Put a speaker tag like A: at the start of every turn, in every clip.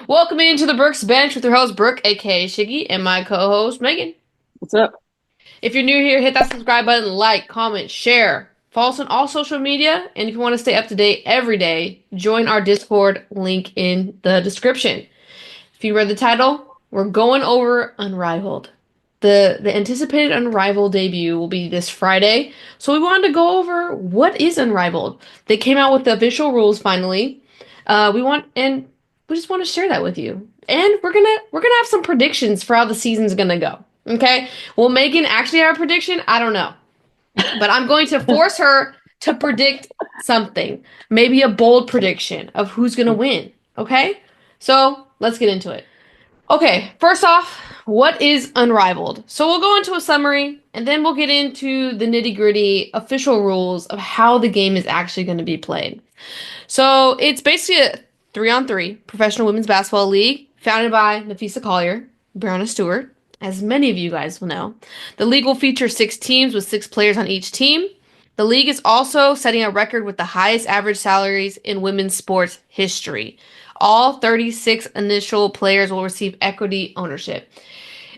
A: Welcome into the Brooks Bench with your host Brooke, aka Shiggy, and my co-host Megan.
B: What's up?
A: If you're new here, hit that subscribe button, like, comment, share. Follow us on all social media, and if you want to stay up to date every day, join our Discord link in the description. If you read the title, we're going over Unrivaled. The anticipated Unrivaled debut will be this Friday, so we wanted to go over what is Unrivaled. They came out with the official rules finally. We just want to share that with you. And we're gonna have some predictions for how the season's gonna go. Okay? Will Megan actually have a prediction? I don't know. But I'm going to force her to predict something. Maybe a bold prediction of who's gonna win. Okay? So let's get into it. Okay, first off, what is Unrivaled? So we'll go into a summary and then we'll get into the nitty-gritty official rules of how the game is actually going to be played. So it's basically a 3-on-3 professional women's basketball league founded by Nafisa Collier, Brianna Stewart, as many of you guys will know. The league will feature 6 teams with 6 players on each team. The league is also setting a record with the highest average salaries in women's sports history. All 36 initial players will receive equity ownership.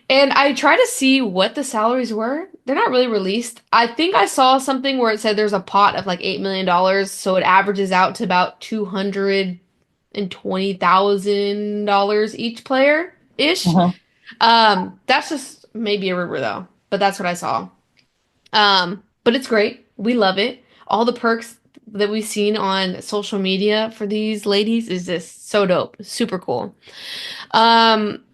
A: And I tried to see what the salaries were. They're not really released. I think I saw something where it said there's a pot of like $8 million, so it averages out to about $220,000 each player ish.
B: Uh-huh.
A: That's just maybe a rumor though, but that's what I saw. But it's great. We love it. All the perks that we've seen on social media for these ladies is just so dope. Super cool.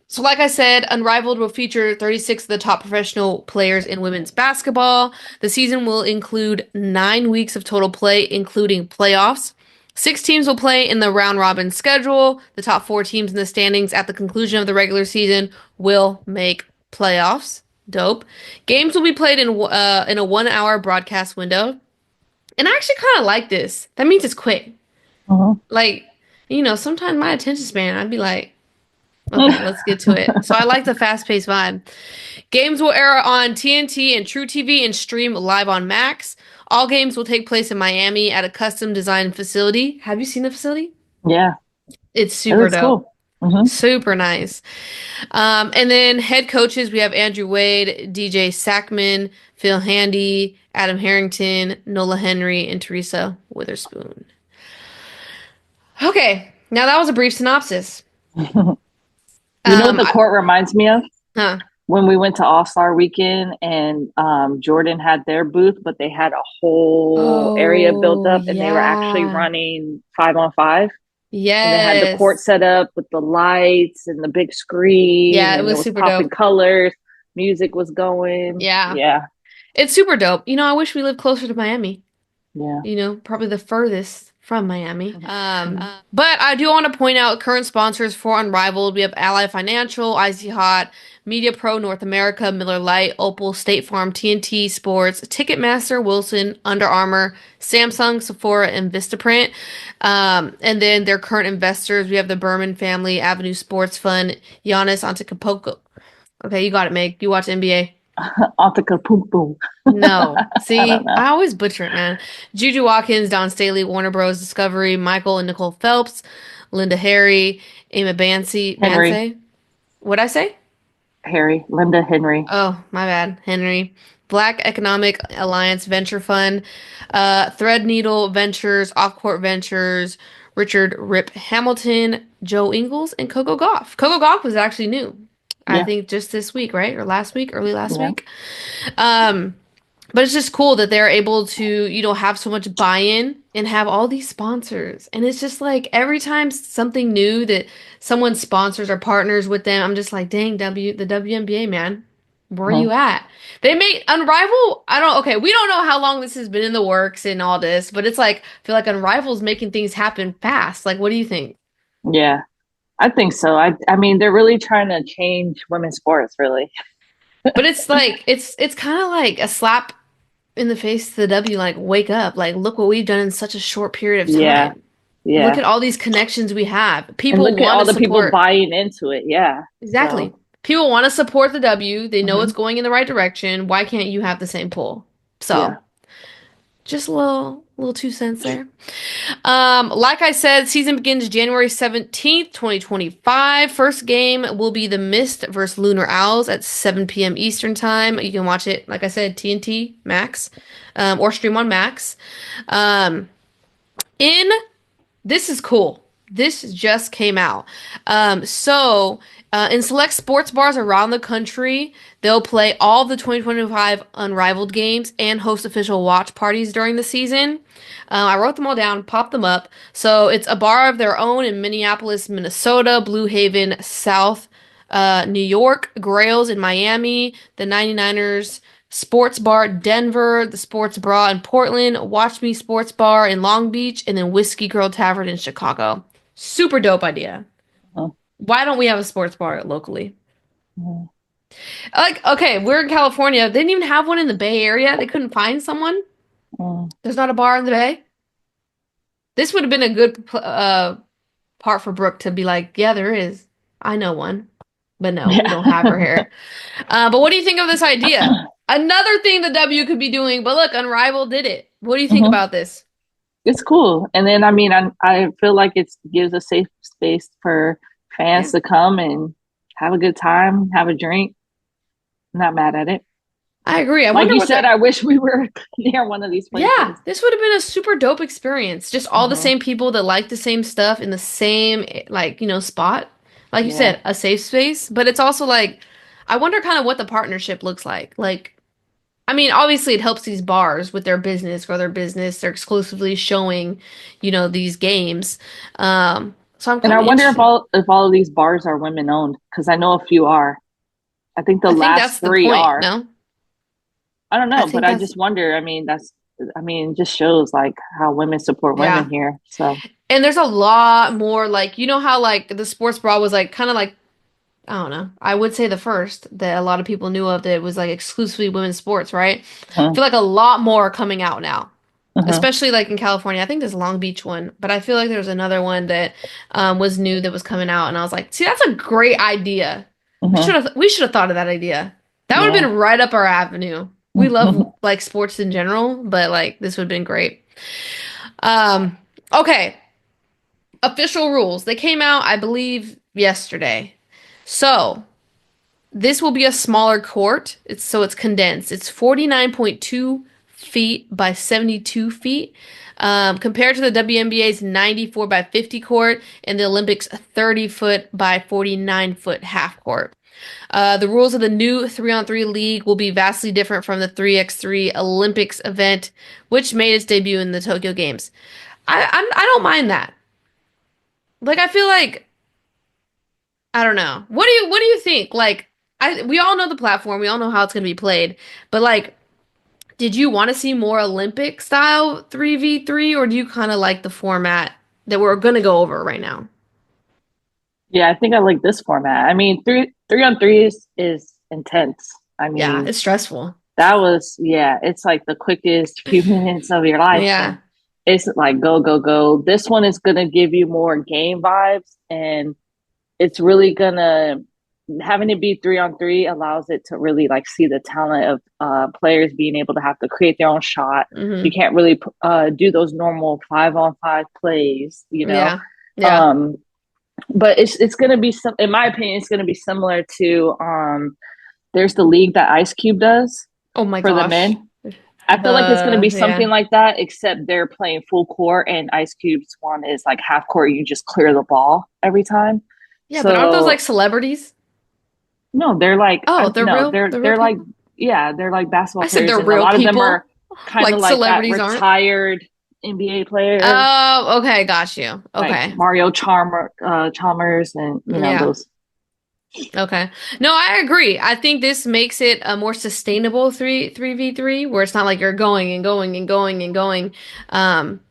A: So like I said, Unrivaled will feature 36 of the top professional players in women's basketball. The season will include 9 weeks of total play, including playoffs. 6 teams will play in the round robin schedule. The top 4 teams in the standings at the conclusion of the regular season will make playoffs. Dope. Games will be played in a 1 hour broadcast window. And I actually kind of like this. That means it's quick.
B: Uh-huh.
A: Like, sometimes my attention span, I'd be like, okay, let's get to it. So I like the fast-paced vibe. Games will air on TNT and True TV and stream live on Max. All games will take place in Miami at a custom designed facility. Have you seen the facility?
B: Yeah,
A: It's
B: it
A: super
B: looks
A: dope.
B: cool. Uh-huh.
A: Super nice. And then head coaches, we have Andrew Wade, DJ Sackman, Phil Handy, Adam Harrington, Nola Henry, and Teresa Witherspoon. Okay, now that was a brief synopsis.
B: You know what
A: Um,
B: the
A: I-
B: court reminds me of?
A: huh.
B: When we went to All-Star Weekend and Jordan had their booth, but they had a whole area built
A: Oh,
B: up and they were actually
A: yeah.
B: running 5-on-5. And they had the court
A: Yes.
B: set up with the lights and the big screen
A: Yeah, it
B: and it
A: was
B: was
A: super
B: popping
A: dope.
B: colors. Music was going.
A: Yeah.
B: Yeah,
A: It's super dope. I wish we lived closer to Miami.
B: yeah.
A: Probably the furthest from Miami.
B: Mhm.
A: But I do want to point out current sponsors for Unrivaled. We have Ally Financial, Icy Hot, Media Pro North America, Miller Lite, Opal, State Farm, TNT Sports, Ticketmaster, Wilson, Under Armour, Samsung, Sephora, and Vistaprint. And then their current investors, we have the Berman family, Avenue Sports Fund, Giannis Antetokounmpo. Okay, you got it, Meg. You watch NBA?
B: Antika Poom Poom.
A: No.
B: I don't
A: See,
B: know.
A: I always butcher it, man. Juju Watkins, Don Staley, Warner Bros. Discovery, Michael and Nicole Phelps, Linda Harry, Emma Bancy,
B: Henry.
A: Banse. What'd I say?
B: Linda Henry.
A: Oh, my bad. Henry. Black Economic Alliance Venture Fund, Threadneedle Ventures, Offcourt Ventures, Richard Rip Hamilton, Joe Ingles, and Coco Gauff. Coco Gauff was actually new. I
B: Yeah,
A: think just this week, right? Or last week, early last
B: yeah.
A: week. Um, But it's just cool that they're able to, have so much buy-in and have all these sponsors. And it's just like every time something new that someone sponsors or partners with them, I'm just like, dang, the WNBA, man. Where are
B: Mhm.
A: you at? They made Unrivaled. Okay, we don't know how long this has been in the works and all this, but it's like, I feel like Unrival's making things happen fast. Like, what do you think?
B: Yeah, I think so. I mean, they're really trying to change women's sports, really.
A: But it's like, it's kind of like a slap in the face to the W, like, wake up. Like, look what we've done in such a short period of
B: Yeah,
A: time. Look
B: yeah.
A: at all these connections we have.
B: And
A: People
B: look at
A: want
B: all
A: to
B: the people
A: support.
B: buying into it. Yeah.
A: Exactly.
B: So,
A: People want to support the W. They know it's
B: mhm.
A: going in the right direction. Why can't you have the same pull? So,
B: Yeah.
A: Just a little 2 cents there. Like I said, season begins January 17th, 2025. First game will be the Mist versus Lunar Owls at 7 p.m. Eastern time. You can watch it, like I said, TNT Max, or stream on Max. Um, in This is cool. This just came out. In select sports bars around the country, they'll play all the 2025 Unrivaled games and host official watch parties during the season. I wrote them all down, popped them up. So it's a bar of their own in Minneapolis, Minnesota, Blue Haven, South New York, Grails in Miami, the 99ers Sports Bar Denver, the Sports Bra in Portland, Watch Me Sports Bar in Long Beach, and then Whiskey Girl Tavern in Chicago. Super dope idea.
B: Oh,
A: Why don't we have a sports bar locally?
B: mm,
A: Like, okay, we're in California. They didn't even have one in the Bay Area. They couldn't find someone.
B: mm.
A: There's not a bar in the Bay. This would have been a good part for Brooke to be like, yeah, there is. I know one. But no, we
B: Yeah.
A: don't have her here. But what do you think of this idea? Another thing the W could be doing, but look, Unrivaled did it. What do you think
B: Mhm.
A: about this?
B: It's cool. And then, I mean, I feel like it gives a safe space for fans
A: Yeah,
B: to come and have a good time, have a drink. I'm not mad at it.
A: I agree. I
B: Like
A: wonder
B: you
A: what
B: said,
A: the
B: I wish we were near one of these
A: Yeah,
B: places.
A: this would have been a super dope experience. Just all the
B: Hmm.
A: same people that like the same stuff in the same like, spot. Like you
B: Yeah.
A: said, a safe space, but it's also like I wonder kind of what the partnership looks like. Like I mean, obviously it helps these bars with their business, grow their business. They're exclusively showing, these games. So I'm
B: And
A: kind
B: I
A: of
B: wonder
A: interested.
B: if all of these bars are women owned, because I know a few are. I think the
A: I think
B: last
A: that's the
B: three
A: point,
B: are.
A: no?
B: I don't
A: I
B: know, but
A: think
B: I
A: that's
B: just wonder. I mean, it just shows like how women support women
A: yeah.
B: here. So,
A: And there's a lot more like how like the sports bra was like kind of like I don't know. I would say the first that a lot of people knew of that was like exclusively women's sports, right? I
B: mhm,
A: feel like a lot more are coming out now,
B: mhm,
A: especially like in California. I think there's a Long Beach one, but I feel like there was another one that was new that was coming out, and I was like, see, that's a great idea.
B: mhm,
A: We should have thought of that idea. That would have
B: yeah.
A: been right up our avenue. We love
B: Mhm,
A: like sports in general, but like this would have been great. Um, okay, official rules. They came out, I believe, yesterday. So. This will be a smaller court. It's condensed. It's 49.2 feet by 72 feet, compared to the WNBA's 94 by 50 court and the Olympics 30 foot by 49-foot half court. The rules of the new 3-on-3 league will be vastly different from the 3x3 Olympics event, which made its debut in the Tokyo Games. I don't mind that. Like I feel like I don't know. What do you think? Like we all know the platform, we all know how it's gonna be played, but like did you want to see more Olympic style 3v3 or do you kind of like the format that we're gonna go over right now?
B: yeah, I think I like this format. I mean, three on three is intense. I
A: Yeah,
B: mean,
A: it's stressful.
B: that was yeah, it's like the quickest few minutes of your life, and
A: Yeah.
B: it's like go go go. This one is gonna give you more game vibes, and it's really gonna having it be 3 on 3 allows it to really like see the talent of players being able to have to create their own shot. You
A: Hmm.
B: can't really do those normal 5 on 5 plays, you know.
A: Yeah. Yeah.
B: Um, but it's gonna be some, in my opinion, it's gonna be similar to there's the league that Ice Cube does
A: Oh my
B: for the
A: gosh.
B: men. I feel like it's gonna be something
A: Yeah.
B: like that, except they're playing full court, and Ice Cube's one is like half court. You just clear the ball every time.
A: Yeah, but aren't those like
B: So
A: celebrities?
B: no, they're like
A: Oh,
B: no,
A: they're real
B: they're like
A: people.
B: yeah, they're like basketball
A: I said
B: players,
A: they're
B: and a
A: real
B: lot of them are
A: people.
B: kind of
A: Like
B: like that
A: celebrities aren't.
B: retired NBA players,
A: Oh, okay, got you.
B: like
A: Okay.
B: Chalmers, and you know
A: Yeah.
B: those.
A: Okay. No, I agree. I think this makes it a more sustainable 3v3 where it's not like you're going and going and going and going.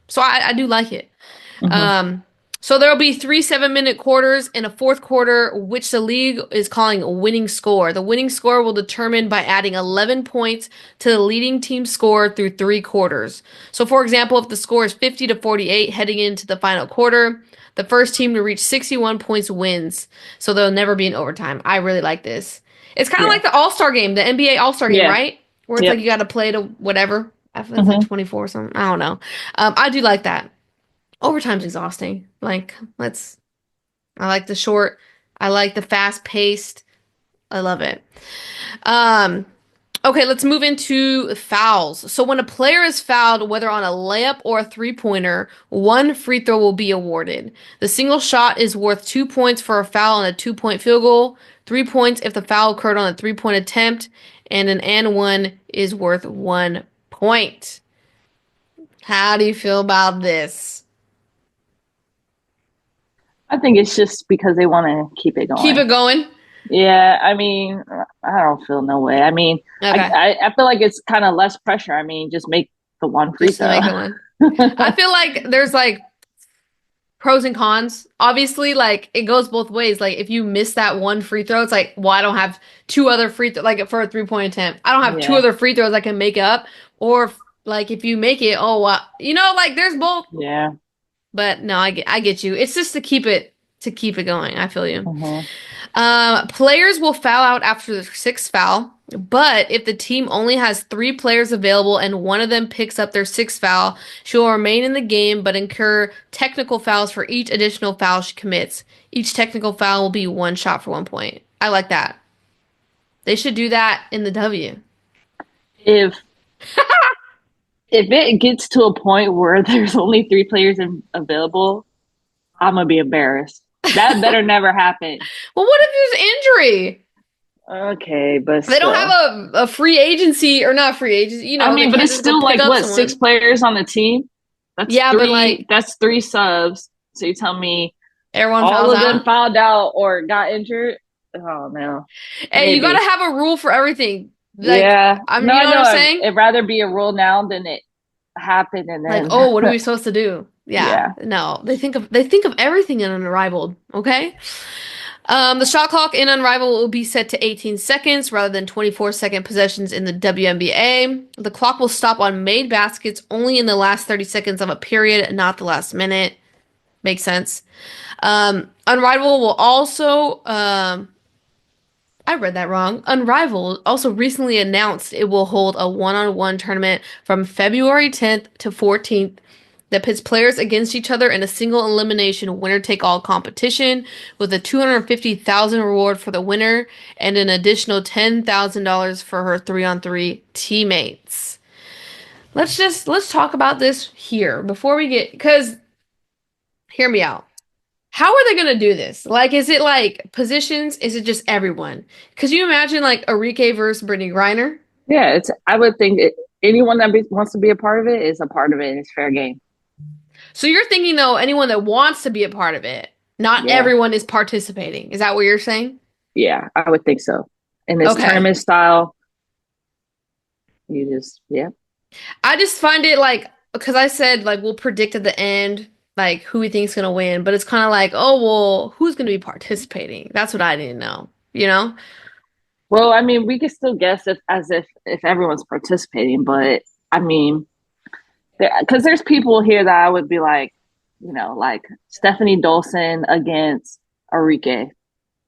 A: So I do like it.
B: Hmm.
A: Um, so there'll be three 7-minute quarters and a fourth quarter, which the league is calling a winning score. The winning score will determine by adding 11 points to the leading team score through three quarters. So, for example, if the score is 50 to 48 heading into the final quarter, the first team to reach 61 points wins. So there'll never be an overtime. I really like this. It's kind of
B: Yeah,
A: like the All-Star game, the NBA All-Star game,
B: yeah,
A: right? Where it's like
B: yep,
A: you got to play to whatever. I feel it's like
B: Hmm.
A: 24 or something. I don't know. I do like that. Overtime's exhausting. Like, I like the short. I like the fast paced. I love it. Um, okay, let's move into fouls. So when a player is fouled, whether on a layup or a three-pointer, one free throw will be awarded. The single shot is worth 2 points for a foul and a 2-point field goal, 3 points if the foul occurred on a three-point attempt, and an and one is worth 1 point. How do you feel about this?
B: I think it's just because they want to keep it
A: Keep
B: going.
A: it going.
B: Yeah, I mean, I don't feel no way. I mean,
A: Okay,
B: I feel like it's kind of less pressure. I mean, just make the one free
A: just to
B: throw.
A: make it one. I feel like there's like pros and cons. Obviously, like it goes both ways. Like if you miss that one free throw, it's like, well, I don't have two other free throws. Like for a 3-point attempt, I don't have two
B: Yeah,
A: other free throws I can make up. Or like if you make it, oh, like there's both.
B: yeah.
A: But no, I get you. It's just to keep it going. I feel you.
B: Hmm.
A: Players will foul out after the sixth foul, but if the team only has three players available and one of them picks up their sixth foul, she will remain in the game but incur technical fouls for each additional foul she commits. Each technical foul will be one shot for 1 point. I like that. They should do that in the W.
B: If if it gets to a point where there's only three players available, I'm gonna be embarrassed. That better never happen.
A: Well, what if there's injury?
B: Okay, but
A: They don't have
B: still.
A: a free agency or not free agency.
B: I
A: They
B: mean, but
A: can't
B: it's
A: just go
B: still
A: pick
B: like
A: up
B: what, six
A: someone.
B: players on the team?
A: Yeah, but like
B: That's three subs. So you tell me
A: everyone
B: all
A: fouls
B: of them
A: out.
B: fouled out or got injured? Oh no.
A: Hey, you gotta
B: Maybe.
A: have a rule for everything. Like,
B: Yeah. No,
A: you
B: I
A: know what
B: know.
A: I'm saying?
B: It'd rather be a rule now than it happened and
A: Like,
B: then
A: oh, what are we supposed to do? Yeah,
B: yeah.
A: no, they think of everything in Unrivaled. Okay. The shot clock in Unrivaled will be set to 18 seconds rather than 24-second possessions in the WNBA. The clock will stop on made baskets only in the last 30 seconds of a period, not the last minute. Makes sense. Unrivaled will also I read that wrong. Unrivaled also recently announced it will hold a one-on-one tournament from February 10th to 14th that pits players against each other in a single elimination winner-take-all competition with a 250,000 reward for the winner and an additional $10,000 for her 3-on-3 teammates. Let's talk about this here before we get because hear me out. How are they gonna do this? Like, is it like positions? Is it just everyone? Because you imagine like Enrique versus Brittany Griner.
B: Yeah, it's I would think anyone that wants to be a part of it is a part of it and it's fair game.
A: So you're thinking though, anyone that wants to be a part of it, not
B: Yeah.
A: everyone is participating. Is that what you're saying?
B: Yeah, I would think so. In this
A: Okay.
B: tournament style, you just yeah.
A: I just find it like because I said like we'll predict at the end like who we think's gonna win, but it's kind of like, oh well, who's gonna be participating? That's what I didn't know, you know?
B: Well, I mean, we could still guess if everyone's participating, but I mean, because there's people here that I would be like, like Stephanie Dolson against Enrique.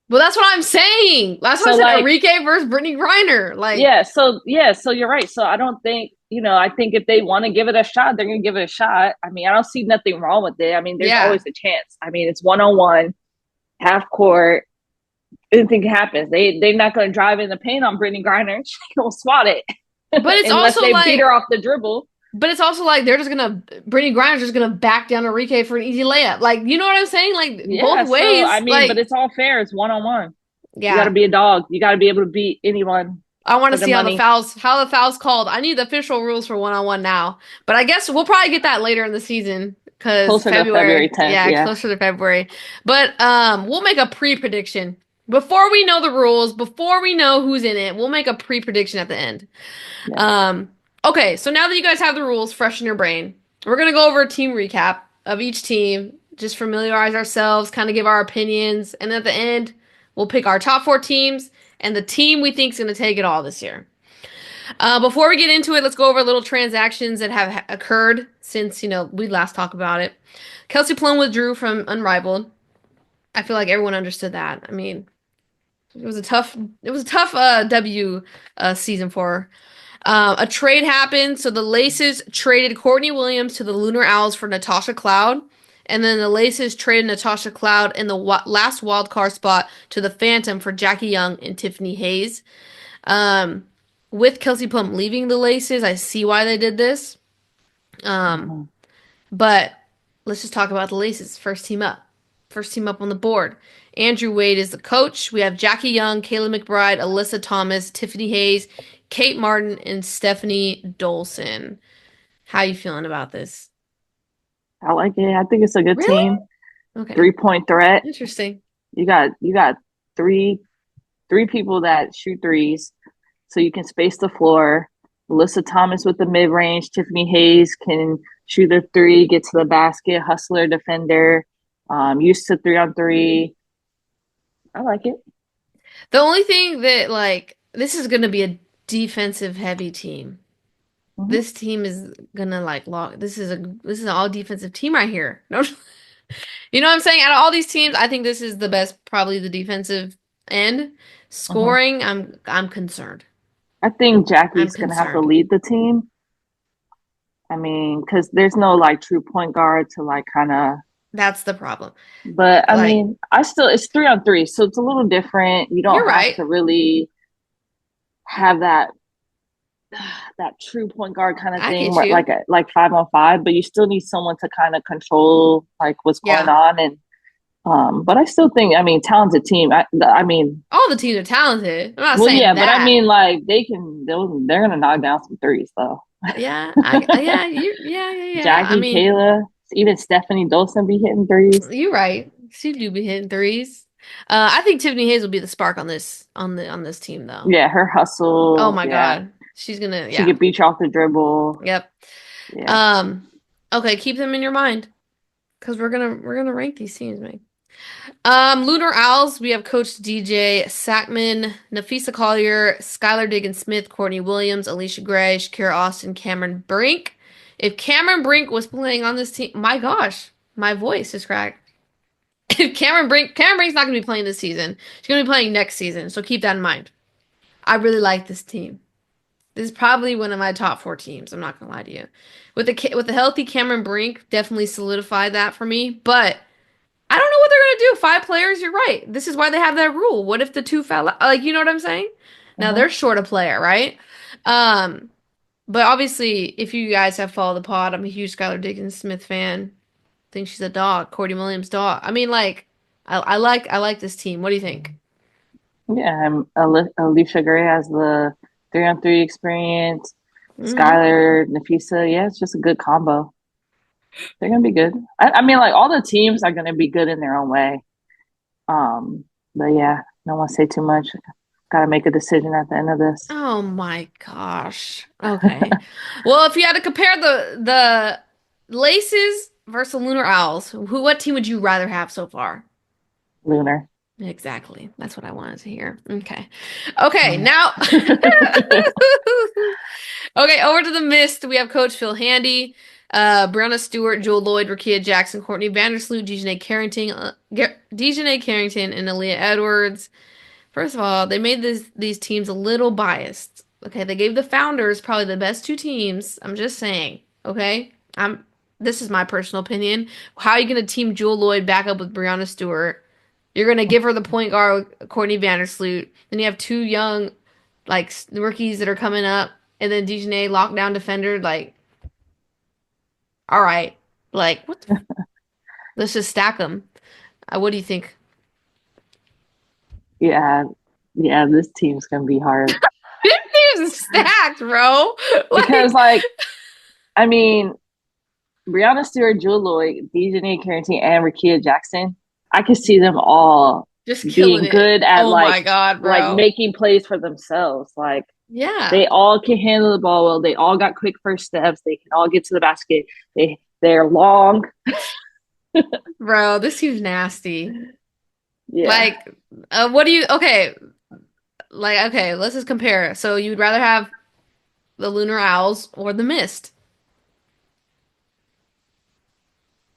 A: Well, that's what I'm saying. That's why I
B: So
A: said
B: like,
A: Enrique versus Brittany Griner. Like,
B: so you're right. So I don't think, I think if they want to give it a shot, they're gonna give it a shot. I mean, I don't see nothing wrong with it. I mean, there's
A: yeah.
B: always a chance. I mean, it's 1-on-1, half court. Anything happens. They're not gonna drive in the paint on Brittany Griner. She gonna swat it
A: But it's
B: unless
A: also
B: they beat
A: like
B: her off the dribble.
A: they're just gonna Brittany Griner's just gonna back down Enrique for an easy layup. Like, you know what I'm saying? Like
B: Yeah,
A: both
B: so I
A: ways.
B: mean, but
A: Like,
B: it's all fair. It's 1-on-1. You got to
A: yeah.
B: be a dog. You got to be able to beat anyone
A: I want
B: for
A: to
B: the
A: see
B: money.
A: how the fouls called. I need the official rules for one-on-one now. But I guess we'll probably get that later in the season because
B: Closer to February
A: February,
B: 10th.
A: yeah,
B: Yeah.
A: closer to February. But we'll make a pre-prediction. Before we know the rules, before we know who's in it, we'll make a pre-prediction at the end.
B: Yeah.
A: Um, okay, so now that you guys have the rules fresh in your brain, we're gonna go over a team recap of each team, just familiarize ourselves, kind of give our opinions, and at the end, we'll pick our top four teams and the team we think is gonna take it all this year. Before we get into it, let's go over little transactions that have occurred since we last talked about it. Kelsey Plum withdrew from Unrivaled. I feel like everyone understood that. I mean, it was a tough W season for her. A trade happened, so the Laces traded Courtney Williams to the Lunar Owls for Natasha Cloud, and then the Laces traded Natasha Cloud in the last wild card spot to the Phantom for Jackie Young and Tiffany Hayes. Um, with Kelsey Plum leaving the Laces, I see why they did this.
B: Mm-hmm.
A: But let's just talk about the Laces. First team up. First team up on the board. Andrew Wade is the coach. We have Jackie Young, Kayla McBride, Alyssa Thomas, Tiffany Hayes, Kate Martin, and Stephanie Dolson. How you feeling about this?
B: I like it. I think it's a good
A: Really?
B: team.
A: Okay.
B: 3-point threat.
A: Interesting.
B: You got three people that shoot threes, so you can space the floor. Alyssa Thomas with the mid range. Tiffany Hayes can shoot a three, get to the basket, hustler, defender. Used to 3-on-3. I like it.
A: The only thing that like this is gonna be a defensive heavy team.
B: Mm-hmm.
A: This team is gonna like log. This is an all defensive team right here. No, you know what I'm saying? Out of all these teams, I think this is the best, probably the defensive end.
B: Mm-hmm.
A: Scoring, I'm concerned.
B: I think
A: I'm
B: Jackie's gonna have to
A: concerned.
B: lead the team. I mean, because there's no like true point guard to like kind of.
A: That's the problem.
B: But I
A: Like,
B: mean, I still it's 3-on-3, so it's a little different. You don't
A: you're
B: have
A: right.
B: to really have that true point guard kind of
A: I
B: thing,
A: get
B: where,
A: you.
B: like 5-on-5, but you still need someone to kind of control like what's going
A: Yeah.
B: on. And but I still think, I mean, talented team. I mean,
A: All the teams are talented. I'm not
B: well,
A: saying
B: yeah, but I
A: that.
B: mean, like they're gonna knock down some threes though.
A: Yeah, yeah. I
B: Jackie,
A: mean,
B: Kayla, even Stephanie Dolson be hitting threes.
A: you're right. She do be hitting threes. I think Tiffany Hayes will be the spark on this team though.
B: Yeah, her
A: Oh
B: hustle.
A: my
B: Yeah,
A: God. She's gonna,
B: she
A: yeah.
B: could beat you off the dribble.
A: Yep.
B: Yeah.
A: Um, okay, keep them in your mind because we're gonna rank these teams, man. Lunar Owls, we have Coach DJ Sackman, Nafisa Collier, Skylar Diggins-Smith, Courtney Williams, Alicia Gray, Shakira Austin, Cameron Brink. If Cameron Brink was playing on this team, my gosh, my voice is cracked. If Cameron Brink's not gonna be playing this season. She's gonna be playing next season, so keep that in mind. I really like this team. This is probably one of my top four teams. I'm not gonna lie to you. With the healthy Cameron Brink, definitely solidified that for me. But I don't know what they're gonna do. Five players, you're right. This is why they have that rule. What if the two fell out? Like, you know what I'm saying? Now
B: Hmm.
A: they're short a player, right? Um, but obviously, if you guys have followed the pod, I'm a huge Skylar Diggins-Smith fan. Think she's a dog. Courtney Williams dog. I mean, like, I like this team. What do you think?
B: Yeah, Alicia Gray has the 3-on-3 experience.
A: Hmm.
B: Skylar, Nafisa, yeah, it's just a good combo. They're gonna be good. I mean, like all the teams are gonna be good in their own way. Um, but yeah, don't want to say too much. Gotta make a decision at the end of this.
A: Oh my gosh. Okay. Well, if you had to compare the Laces versus the Lunar Owls, what team would you rather have so far?
B: Lunar.
A: Exactly. That's what I wanted to hear. Okay. Okay,
B: Mm.
A: now Okay, over to the Mist. We have Coach Phil Handy, Brianna Stewart, Joel Lloyd, Rakia Jackson, Courtney Vandersloot, Dejanay Carrington, and Aaliyah Edwards. First of all, they made these teams a little biased. Okay, they gave the Founders probably the best two teams. I'm just saying. Okay, This is my personal opinion. How are you gonna team Jewel Lloyd back up with Brianna Stewart? You're gonna give her the point guard with Courtney Vandersloot. Then you have two young, like rookies that are coming up, and then Dejanay lockdown defender. Like, all right, like what? Let's just stack them. What do you think?
B: Yeah, yeah, this team's gonna be hard
A: This team's stacked, bro.
B: because,
A: Like,
B: like, I mean, Brianna Stewart, Jewel Lloyd, Dejanay Carrington, and Rakia Jackson. I could see them all
A: just killing
B: being
A: it.
B: good at
A: Oh my God,
B: like
A: bro.
B: making plays for themselves. Like
A: Yeah.
B: they all can handle the ball well. They all got quick first steps. They can all get to the basket. They're long.
A: Bro, this seems nasty.
B: Yeah,
A: Like, what do you, okay, like, okay, let's just compare. So you'd rather have the Lunar Owls or the Mist?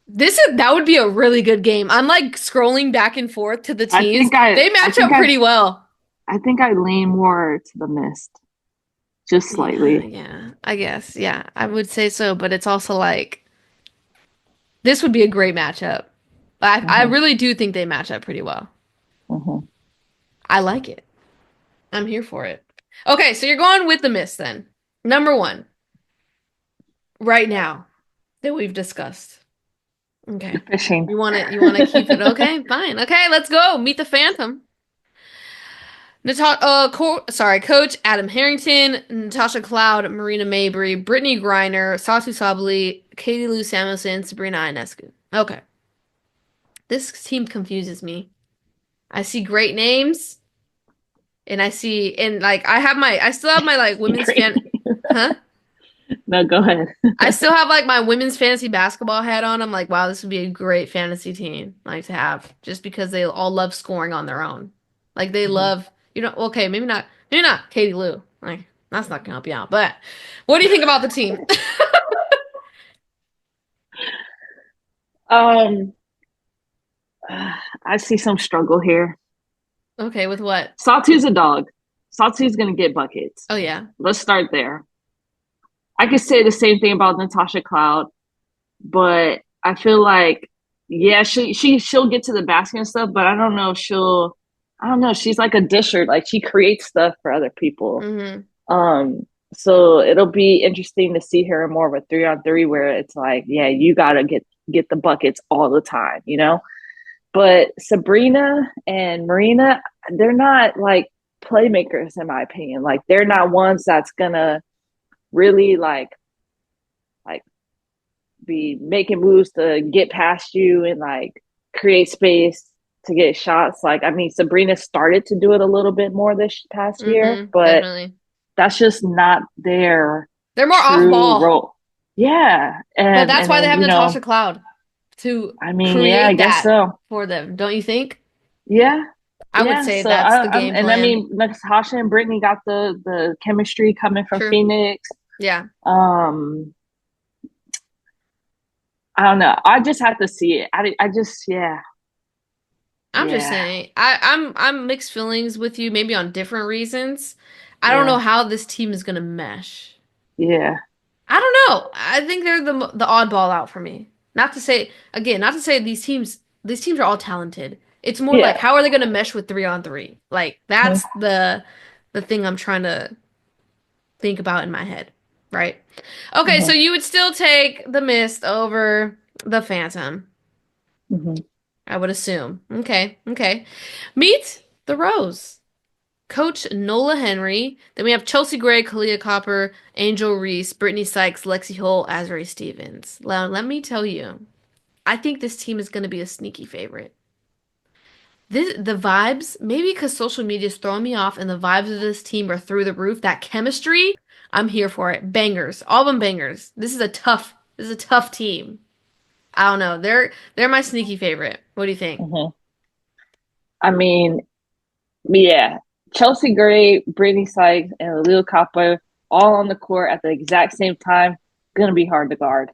A: That would be a really good game. I'm like scrolling back and forth to the
B: I
A: teams.
B: think I
A: They
B: I
A: match
B: think
A: up
B: I
A: pretty well.
B: I think I lean more to the Mist just
A: Yeah,
B: slightly.
A: yeah, I guess. Yeah, I would say so, but it's also like this would be a great matchup. I
B: Hmm.
A: really do think they match up pretty well.
B: Hmm.
A: I like it. I'm here for it. Okay, so you're going with the Mist then. Number one, right now that we've discussed.
B: The
A: Okay.
B: fishing.
A: You want to keep it okay? Fine. Okay, let's go. Meet the Phantom. Coach Adam Harrington, Natasha Cloud, Marina Mabry, Brittany Griner, Satu Sabali, Katie Lou Samuelson, Sabrina Ionescu. Okay. This team confuses me. I see great names, and I still have my like women's
B: Great.
A: fan, huh?
B: No, go ahead.
A: I still have like my women's fantasy basketball hat on. I'm like, wow, this would be a great fantasy team like to have, just because they all love scoring on their own. Like they
B: Mhm.
A: love, okay, maybe not Katie Lou. Like that's not gonna help you out. But what do you think about the team?
B: Um, I see some struggle here.
A: Okay, with what?
B: Sawtooth's a dog. Sawtooth's gonna get buckets.
A: Oh yeah.
B: Let's start there. I could say the same thing about Natasha Cloud, but I feel like, yeah, she'll get to the basket and stuff, but I don't know if she'll. I don't know. She's like a disher. Like she creates stuff for other people.
A: Mm-hmm.
B: Um, so it'll be interesting to see her in more of a 3-on-3 where it's like, yeah, you gotta get the buckets all the time, you know? But Sabrina and Marina, they're not like playmakers in my opinion. Like they're not ones that's gonna really like be making moves to get past you and like create space to get shots. Like I mean, Sabrina started to do it a little bit more this past year,
A: Mm-hmm.
B: but
A: Definitely.
B: that's just not their
A: They're more off
B: true
A: ball,
B: role. Yeah,
A: but
B: and
A: that's
B: and
A: why they
B: then
A: have Natasha Cloud to
B: I mean, yeah, I
A: create
B: guess
A: that
B: so.
A: for them. Don't you think?
B: Yeah,
A: I would
B: yeah.
A: say
B: So
A: that's the game
B: and I
A: plan.
B: mean, Natasha and Brittany got the chemistry coming from
A: True.
B: Phoenix.
A: Yeah.
B: Um, I don't know. I just have to see it. I just
A: I'm just
B: yeah,
A: saying, I'm mixed feelings with you, maybe on different reasons. I don't know
B: yeah,
A: how this team is gonna mesh.
B: yeah.
A: I don't know. I think they're the oddball out for me. Not to say these teams are all talented. It's more like
B: Yeah.
A: how are they gonna mesh with 3-on-3? Like
B: Mhm.
A: that's the thing I'm trying to think about in my head, right? Okay, so
B: Mhm.
A: you would still take the Mist over the Phantom,
B: Mhm.
A: I would assume. Okay, okay. Meet the Rose. Coach Nola Henry. Then we have Chelsea Gray, Kalia Copper, Angel Reese, Brittany Sykes, Lexi Hull, Azari Stevens. Now, let me tell you, I think this team is going to be a sneaky favorite. The vibes, maybe because social media is throwing me off and the vibes of this team are through the roof. That chemistry, I'm here for it. Bangers, all of them bangers. This is a tough team. I don't know. They're my sneaky favorite. What do you think?
B: Mhm. I mean, yeah. Chelsea Gray, Brittany Sykes, and Lil Copper all on the court at the exact same time. Gonna be hard to guard.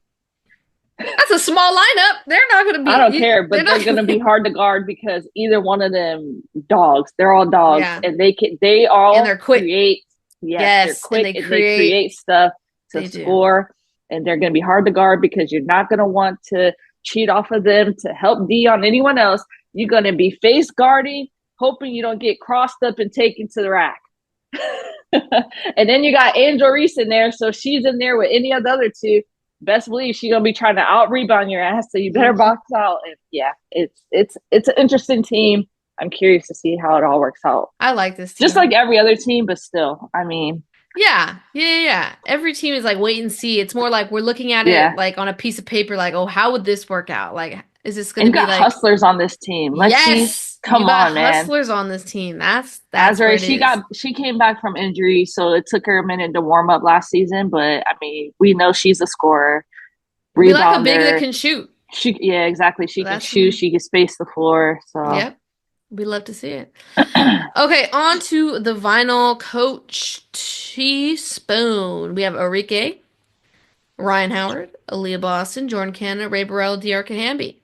A: That's a small lineup. They're not going to
B: I don't
A: be.
B: care,
A: They're
B: but they're
A: not going
B: gonna
A: to
B: be
A: be.
B: hard to guard because either one of them dogs. They're all dogs,
A: Yeah,
B: and they
A: and
B: all
A: they're quick.
B: create. Yes, they're
A: Yes, and
B: quick
A: they
B: and they
A: create.
B: create stuff to
A: They do.
B: score, and they're gonna be hard to guard because you're not gonna want to cheat off of them to help D on anyone else. You're gonna be face guarding, hoping you don't get crossed up and taken to the rack. And then you got Angel Reese in there, so she's in there with any of the other two. Best believe she's gonna be trying to out rebound your ass, so you better
A: Hmm.
B: box out. And yeah, it's an interesting team. I'm curious to see how it all works out.
A: I like this
B: Just like
A: team.
B: every other team, but still, I mean,
A: Yeah, yeah, yeah, yeah. Every team is like wait and see. It's more like we're looking at it
B: yeah.
A: like on a piece of paper, like, oh, how would this work out? Like, is this going
B: And
A: to
B: you
A: be
B: got
A: like,
B: hustlers on this team. Lexi,
A: yes, you
B: come
A: got
B: on, man.
A: hustlers on this team. That's what
B: Azari,
A: it is.
B: she came back from injury, so it took her a minute to warm up last season. But I mean, we know she's a scorer,
A: We like a big that
B: rebounder.
A: can shoot.
B: She yeah, exactly. She can
A: That's
B: shoot. She can space the floor. So
A: yep. We love to see it. Okay, on to the vinyl Coach Teaspoon. We have Enrique, Ryan Howard, Aaliyah Boston, Jordan Canada, Ray Burrell, Diarca Hamby.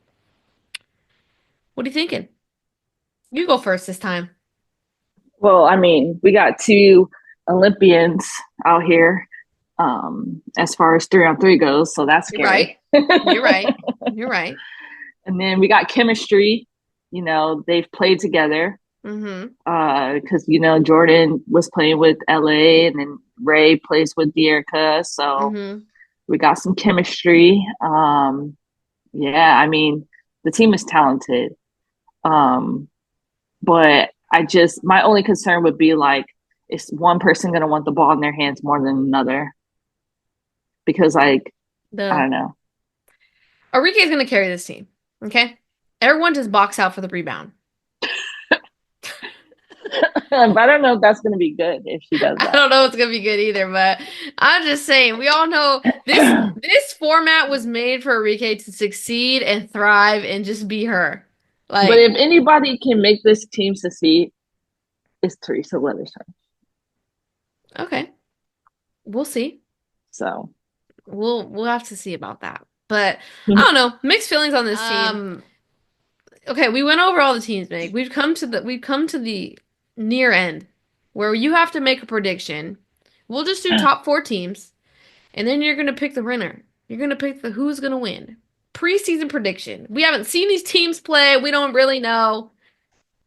A: What are you thinking? You go first this time.
B: well, I mean, we got two. Olympians out here as far as 3-on-3 goes, so that's
A: You're right.
B: scary.
A: You're right. You're right.
B: And then we got chemistry. They've played together
A: Mm-hmm.
B: because Jordan was playing with LA, and then Ray plays with Dearica, so
A: Mm-hmm.
B: we got some chemistry. Yeah, I mean the team is talented, but my only concern would be like, is one person going to want the ball in their hands more than another? Because like I
A: The
B: don't know.
A: Enrique is going to carry this team. Okay? Everyone just box out for the rebound.
B: But I don't know if that's going to be good if she does
A: I
B: that.
A: don't know if it's gonna be good either, but I'm just saying, we all know this format was made for Enrique to succeed and thrive and just be her.
B: But
A: Like,
B: if anybody can make this team succeed, it's Teresa Weatherspoon.
A: okay, we'll see.
B: So
A: We'll have to see about that. But I don't know, mixed feelings on this team. Okay, we went over all the teams, Meg. We've come to the near end where you have to make a prediction. We'll just do top four teams. And then you're gonna pick the winner. You're gonna pick the who's gonna win. Preseason prediction. We haven't seen these teams play. We don't really know.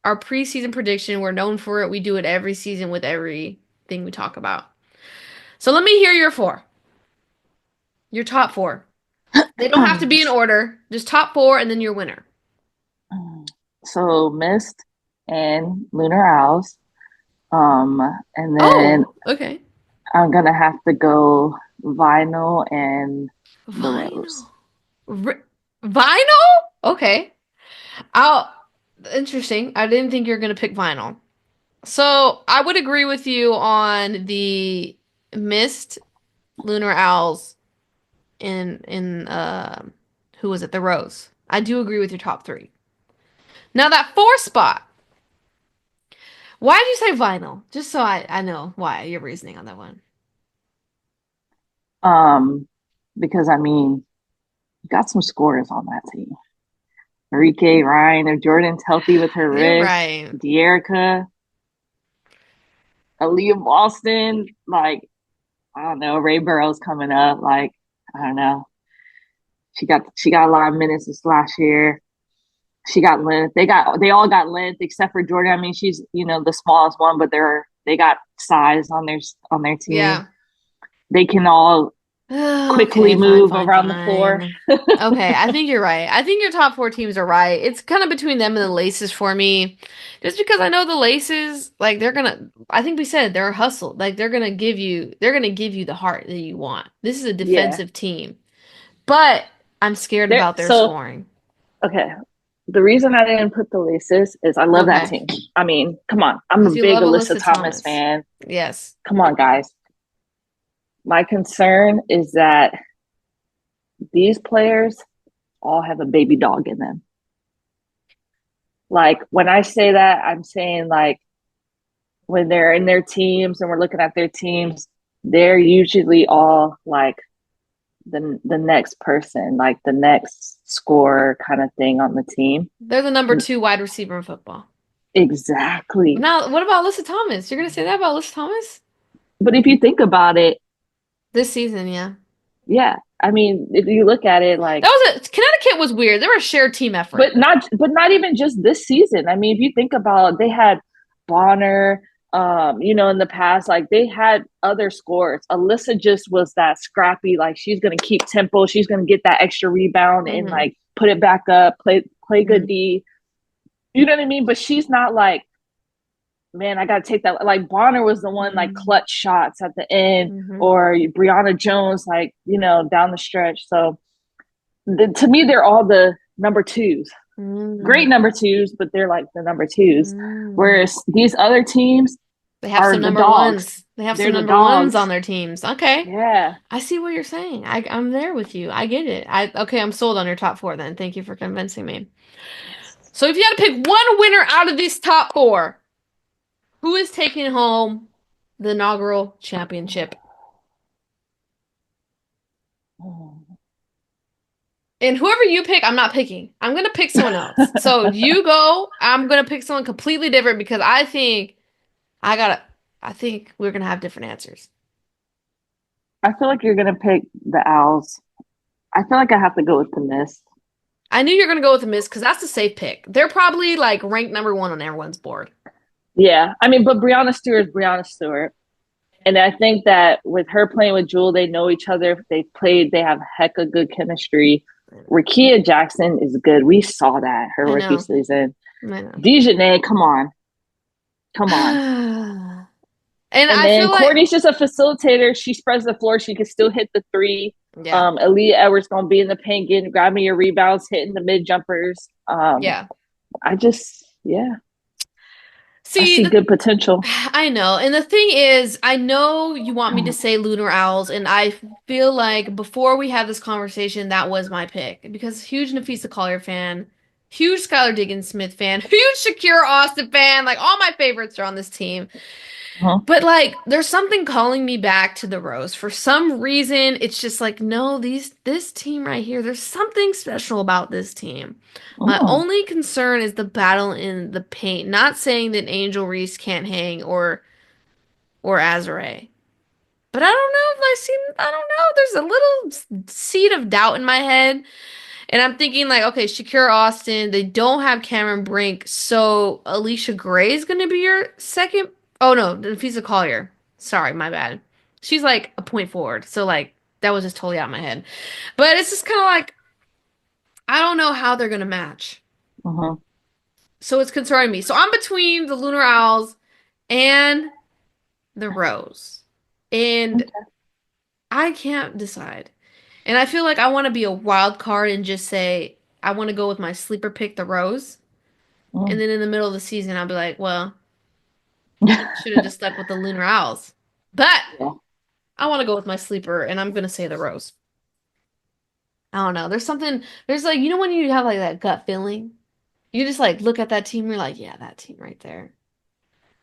A: Our preseason prediction, we're known for it. We do it every season with everything we talk about. So let me hear your four. Your top four. They don't have to be in order. Just top four and then your winner.
B: so Mist and Lunar Owls. And then
A: Oh, okay.
B: I'm gonna have to go Vinyl and the Rose.
A: Vinyl. R Vinyl? Okay. I'll Interesting. I didn't think you were gonna pick vinyl. So I would agree with you on the Mist, Lunar Owls, in who was it? The Rose. I do agree with your top three. Now that four spot, why did you say vinyl? Just so I know why your reasoning on that one.
B: Um, because I mean, you got some scorers on that team. Enrique, Ryan, if Jordan's healthy with her
A: You're
B: wrist,
A: right.
B: Dearica, Aaliyah Boston, like I don't know, Ray Burrow's coming up. Like I don't know, she got a lot of minutes this last year. She got length. They all got length except for Jordan. I mean, she's the smallest one, but they got size on their team.
A: Yeah.
B: They can all quickly
A: Okay, fine,
B: move
A: fine,
B: around the floor.
A: fine. Okay, I think you're right. I think your top four teams are right. It's kind of between them and the Laces for me. Just because I know the Laces, like I think we said they're a hustle. Like they're gonna give you the heart that you want. This is a
B: Yeah.
A: defensive team. But I'm scared
B: They're
A: about their
B: so
A: scoring.
B: okay. The reason I didn't put the Laces is I love that
A: Okay.
B: team. I mean, come on. I'm a
A: Because you
B: big
A: love
B: Alyssa
A: Alyssa
B: Thomas
A: Thomas.
B: fan.
A: Yes.
B: Come on, guys. My concern is that these players all have a baby dog in them. Like when I say that, I'm saying like when they're in their teams and we're looking at their teams, they're usually all like the next person, like the next scorer kind of thing on the team.
A: They're the number two wide receiver in football.
B: Exactly.
A: Now, what about Alyssa Thomas? You're gonna say that about Alyssa Thomas?
B: But if you think about it,
A: This season, yeah.
B: yeah. I mean, if you look at it like
A: Connecticut was weird. They were a shared team effort.
B: but not even just this season. I mean, if you think about they had Bonner, in the past, like they had other scores. Alyssa just was that scrappy, like she's gonna keep tempo, she's gonna get that extra rebound and
A: Hmm.
B: like put it back up, play good
A: Hmm.
B: D. You know what I mean? But she's not like, man, I gotta take that. Like Bonner was the one like clutch shots at the end,
A: Hmm.
B: or Brianna Jones, like, down the stretch. So to me, they're all the number twos. Great
A: Hmm.
B: number twos, but they're like the number twos.
A: Hmm.
B: Whereas these other teams
A: They have
B: are
A: some
B: the
A: number
B: dogs.
A: ones. They have some
B: They're the
A: number ones on
B: dogs.
A: their teams. Okay.
B: Yeah.
A: I see what you're saying. I'm there with you. I get it. Okay, I'm sold on your top four then. Thank you for convincing me.
B: Yes.
A: So if you had to pick one winner out of this top four, who is taking home the inaugural championship? And whoever you pick, I'm not picking. I'm gonna pick someone else. So you go, I'm gonna pick someone completely different because I think I gotta I think we're gonna have different answers.
B: I feel like you're gonna pick the Owls. I feel like I have to go with the Mist.
A: I knew you were gonna go with the Miss because that's the safe pick. They're probably like ranked number one on everyone's board.
B: Yeah, I mean, but Brianna Stewart is Brianna Stewart, and I think that with her playing with Jewel, they know each other. They played. They have heck of good chemistry. Rakia Jackson is good. We saw that her
A: I
B: rookie
A: know.
B: season.
A: I know.
B: Dejanay, come on, come on.
A: And
B: And
A: I feel
B: then
A: like,
B: Courtney's just a facilitator. She spreads the floor. She can still hit the three.
A: yeah,
B: Aaliyah Edwards gonna be in the paint, getting grabbing your rebounds, hitting the mid jumpers.
A: yeah.
B: I just yeah, I
A: See,
B: see good potential.
A: I know. And the thing is, I know you want me to say Lunar Owls, and I feel like before we had this conversation, that was my pick. Because huge Nafisa Collier fan, huge Skylar Diggins-Smith fan, huge Shakira Austin fan, like all my favorites are on this team.
B: Uh-huh.
A: But like there's something calling me back to the Rose. For some reason, it's just like, no, this team right here, there's something special about this team. My
B: Oh,
A: only concern is the battle in the paint. Not saying that Angel Reese can't hang or Azare. But I don't know if I don't know. There's a little seed of doubt in my head. And I'm thinking like, okay, Shakira Austin, they don't have Cameron Brink, so Alicia Gray is gonna be your second. Oh no, Nafisa Collier. Sorry, my bad. She's like a point forward, so like that was just totally out of my head. But it's just kind of like I don't know how they're gonna match,
B: uh-huh.
A: so it's concerning me. So I'm between the Lunar Owls and the Rose, and
B: Okay.
A: I can't decide. And I feel like I want to be a wild card and just say I want to go with my sleeper pick, the Rose. And
B: Mm.
A: then in the middle of the season, I'll be like, well, should have just stuck with the Lunar Owls. But
B: Yeah.
A: I want to go with my sleeper, and I'm gonna say the Rose. I don't know. There's something. There's like when you have like that gut feeling, you just like look at that team. You're like, yeah, that team right there.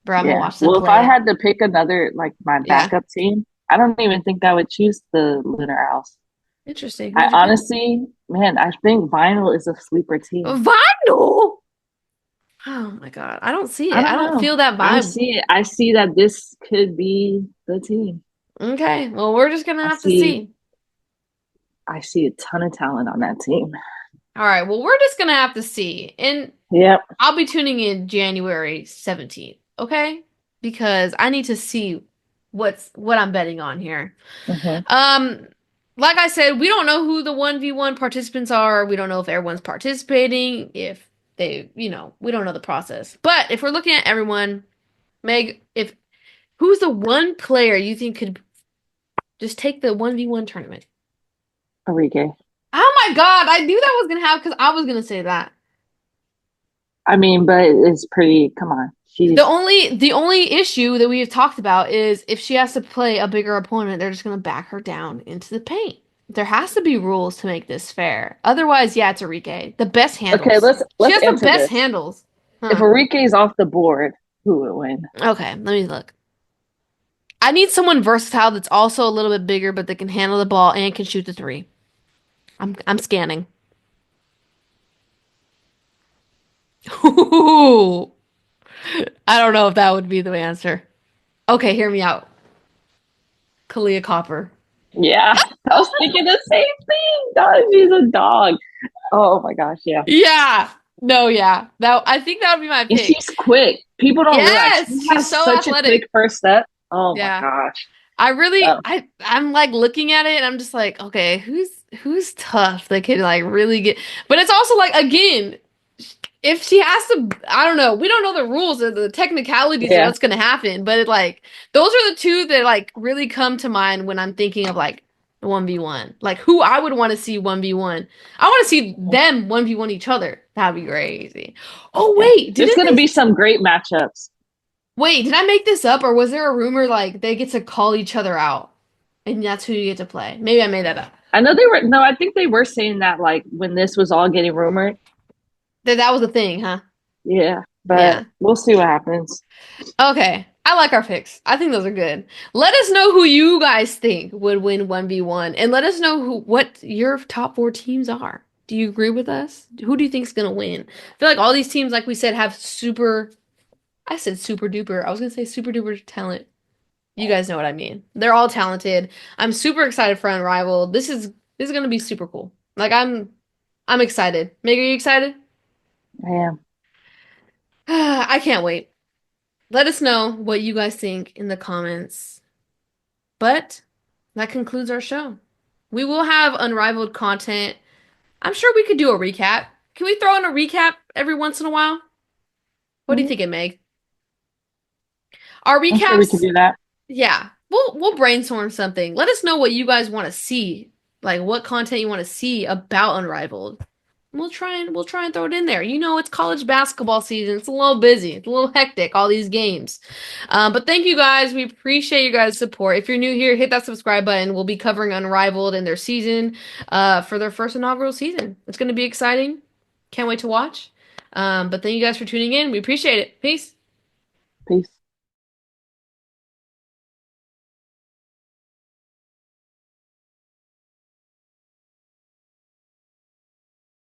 A: Bro, I'm gonna
B: Yeah.
A: watch them
B: Well, if I
A: play.
B: had to pick another like my
A: Yeah,
B: backup team, I don't even think I would choose the Lunar Owls.
A: interesting. Who
B: I
A: would you pick?
B: honestly, man, I think Vinyl is a sleeper team.
A: Vinyl. Oh my God, I don't see
B: I
A: it. I
B: don't
A: don't
B: know.
A: feel that
B: I
A: vibe.
B: see it. I see that this could be the team.
A: Okay, well, we're just gonna
B: I
A: have to
B: see
A: see.
B: I see a ton of talent on that team.
A: All right, well, we're just gonna have to see. And
B: Yep.
A: I'll be tuning in January 17th, okay? Because I need to see what I'm betting on here.
B: Hmm.
A: Um, like I said, we don't know who the 1v1 participants are. We don't know if everyone's participating, if we don't know the process. But if we're looking at everyone, Meg, if who's the one player you think could just take the 1v1 tournament?
B: Enrique.
A: Oh my God, I knew that was gonna happen because I was gonna say that.
B: I mean, but it's pretty, come on.
A: The only issue that we have talked about is if she has to play a bigger opponent, they're just gonna back her down into the paint. There has to be rules to make this fair. Otherwise, yeah, it's Enrique. The best
B: Okay,
A: handles. She
B: let's
A: has the
B: answer
A: best
B: this.
A: handles.
B: If
A: Huh.
B: Enrique's off the board, who would win?
A: Okay, let me look. I need someone versatile that's also a little bit bigger, but that can handle the ball and can shoot the three. I'm scanning. Ooh, I don't know if that would be the answer. Okay, hear me out. Kalia Copper.
B: Yeah, I was thinking the same thing. Dog, she's a dog. Oh my gosh, yeah.
A: Yeah. No, yeah. That I think that would be my
B: And
A: pick.
B: she's quick. People don't realize she
A: Yes, she's
B: has
A: so
B: such a quick
A: athletic.
B: first step. Oh my
A: Yeah.
B: gosh.
A: I really
B: So,
A: I'm like looking at it and I'm just like, okay, who's tough that could like really get. But it's also like again, if she has to, I don't know. We don't know the rules or the technicalities of
B: yeah.
A: what's gonna happen, but it like those are the two that like really come to mind when I'm thinking of like 1v1. Like who I would want to see 1v1. I want to see them 1v1 each other. That'd be crazy. Oh
B: Yeah.
A: wait,
B: There's
A: didn't
B: gonna
A: they
B: be some great matchups.
A: wait, did I make this up or was there a rumor like they get to call each other out and that's who you get to play? Maybe I made that up.
B: I know they were no, I think they were saying that like when this was all getting rumored.
A: That was a thing, huh?
B: Yeah, but
A: Yeah.
B: we'll see what happens.
A: Okay. I like our picks. I think those are good. Let us know who you guys think would win 1v1 and let us know what your top 4 teams are. Do you agree with us? Who do you think is going to win? I feel like all these teams like we said have super I said super duper. I was gonna say super duper talent. You guys know what I mean. They're all talented. I'm super excited for Unrivaled. This is gonna be super cool. Like I'm excited. Meg, are you excited?
B: I am.
A: I can't wait. Let us know what you guys think in the comments. But that concludes our show. We will have Unrivaled content. I'm sure we could do a recap. Can we throw in a recap every once in a while? What do you
B: Mhm.
A: think, Meg? Our
B: I'm sure we can
A: recaps,
B: do that.
A: yeah, we'll brainstorm something. Let us know what you guys want to see, like what content you want to see about Unrivaled. We'll try and throw it in there. You know, it's college basketball season. It's a little busy. It's a little hectic, all these games. But thank you guys. We appreciate you guys' support. If you're new here, hit that subscribe button. We'll be covering Unrivaled in their season, for their first inaugural season. It's going to be exciting. Can't wait to watch. But thank you guys for tuning in. We appreciate it. Peace.
B: Peace.